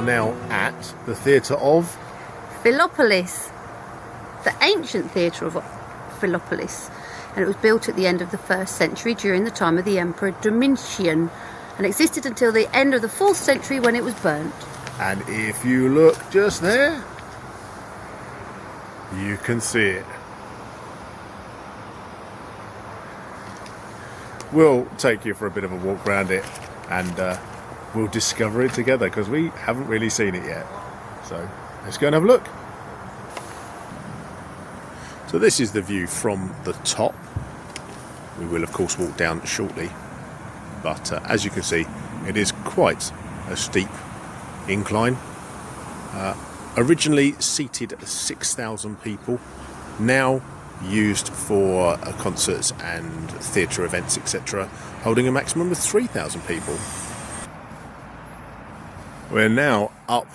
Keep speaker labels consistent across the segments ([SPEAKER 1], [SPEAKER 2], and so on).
[SPEAKER 1] are now at the Theatre of
[SPEAKER 2] Philippopolis, the Ancient Theatre of Philippopolis, and it was built at the end of the 1st century during the time of the Emperor Domitian and existed until the end of the 4th century when it was burnt.
[SPEAKER 1] And if you look just there, you can see it. We'll take you for a bit of a walk around it and we'll discover it together because we haven't really seen it yet. So let's go and have a look. So this is the view from the top. We will of course walk down shortly, but as you can see, it is quite a steep incline. Originally seated 6,000 people, now used for concerts and theatre events, etc., holding a maximum of 3,000 people. We're now up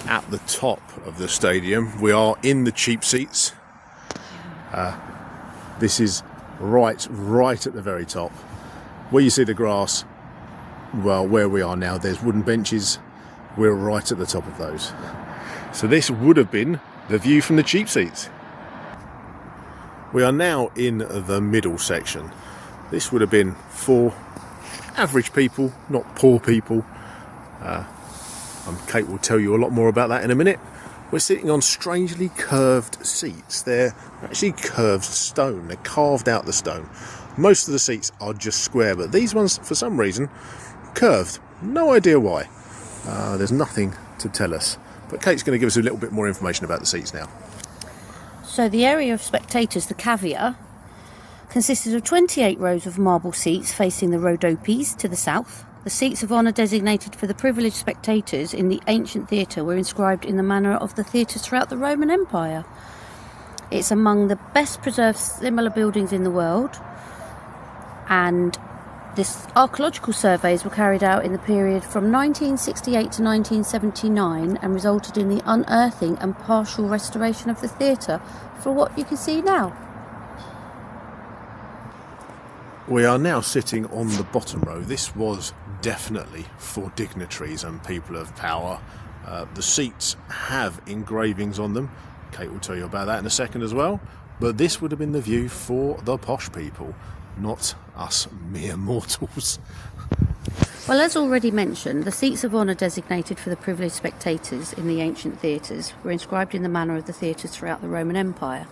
[SPEAKER 1] at the top of the stadium. We are in the cheap seats. This is right at the very top. Where you see the grass, well, where we are now, there's wooden benches. We're right at the top of those. So this would have been the view from the cheap seats. We are now in the middle section. This would have been for average people, not poor people. Kate will tell you a lot more about that in a minute. We're sitting on strangely curved seats. They're actually curved stone. They're carved out the stone. Most of the seats are just square, but these ones, for some reason, curved. No idea why. There's nothing to tell us. But Kate's going to give us a little bit more information about the seats now.
[SPEAKER 2] So the area of spectators, the cavea, consisted of 28 rows of marble seats facing the Rhodopes to the south. The seats of honour designated for the privileged spectators in the ancient theatre were inscribed in the manner of the theatres throughout the Roman Empire. It's among the best preserved similar buildings in the world, and this archaeological surveys were carried out in the period from 1968 to 1979 and resulted in the unearthing and partial restoration of the theatre for what you can see now.
[SPEAKER 1] We are now sitting on the bottom row. This was definitely for dignitaries and people of power. The seats have engravings on them. Kate will tell you about that in a second as well. But this would have been the view for the posh people, not us mere mortals.
[SPEAKER 2] Well, as already mentioned, the seats of honour designated for the privileged spectators in the ancient theatres were inscribed in the manner of the theatres throughout the Roman Empire.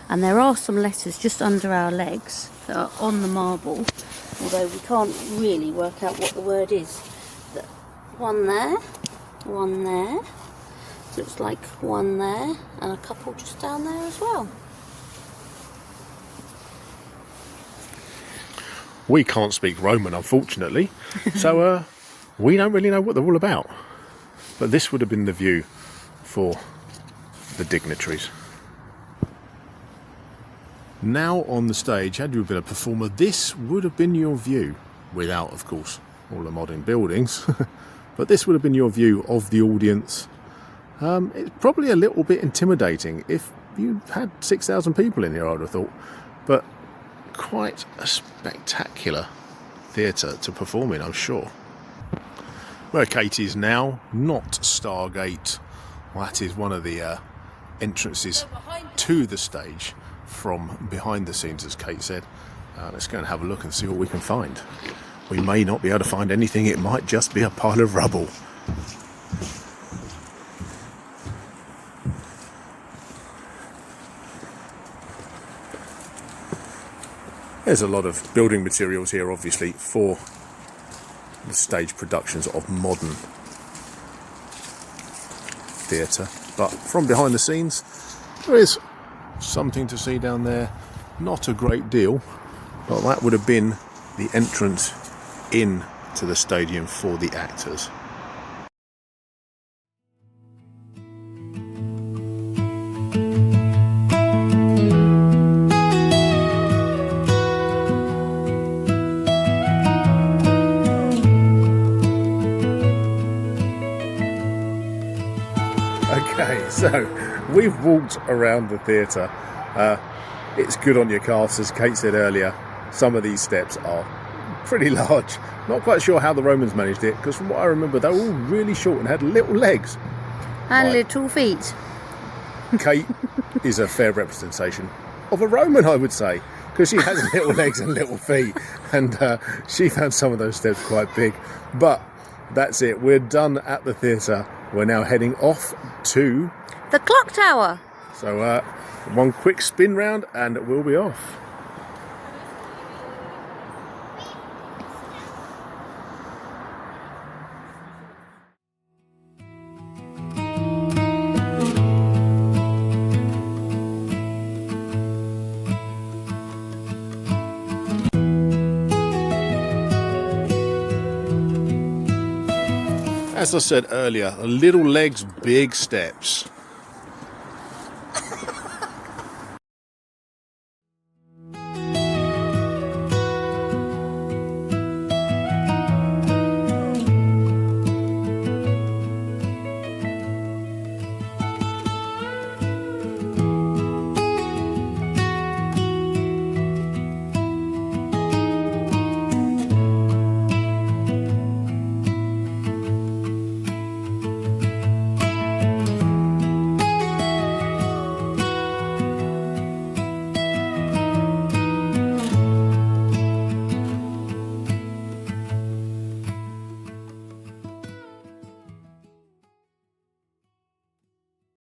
[SPEAKER 2] And there are some letters just under our legs that are on the marble, although we can't really work out what the word is. One there, looks like one there, and a couple just down there as well.
[SPEAKER 1] We can't speak Roman, unfortunately, so we don't really know what they're all about. But this would have been the view for the dignitaries. Now on the stage, had you been a performer, this would have been your view, without, of course, all the modern buildings. But this would have been your view of the audience. It's probably a little bit intimidating if you had 6,000 people in here, I would have thought. But quite a spectacular theatre to perform in, I'm sure. Where Kate is now, not Stargate. Well, that is one of the entrances to the stage from behind the scenes, as Kate said. Let's go and have a look and see what we can find. We may not be able to find anything. It might just be a pile of rubble. There's a lot of building materials here, obviously, for the stage productions of modern theatre. But from behind the scenes, there is something to see down there. Not a great deal, but that would have been the entrance in to the stadium for the actors. Okay, so we've walked around the theatre. It's good on your calves, as Kate said earlier. Some of these steps are pretty large. Not quite sure how the Romans managed it, because from what I remember, they were all really short and had little legs.
[SPEAKER 2] And
[SPEAKER 1] Right.
[SPEAKER 2] little feet.
[SPEAKER 1] Kate is a fair representation of a Roman, I would say, because she has little legs and little feet, and she found some of those steps quite big. But that's it. We're done at the theatre. We're now heading off to...
[SPEAKER 2] The clock tower.
[SPEAKER 1] So one quick spin round and we'll be off. As I said earlier, little legs, big steps.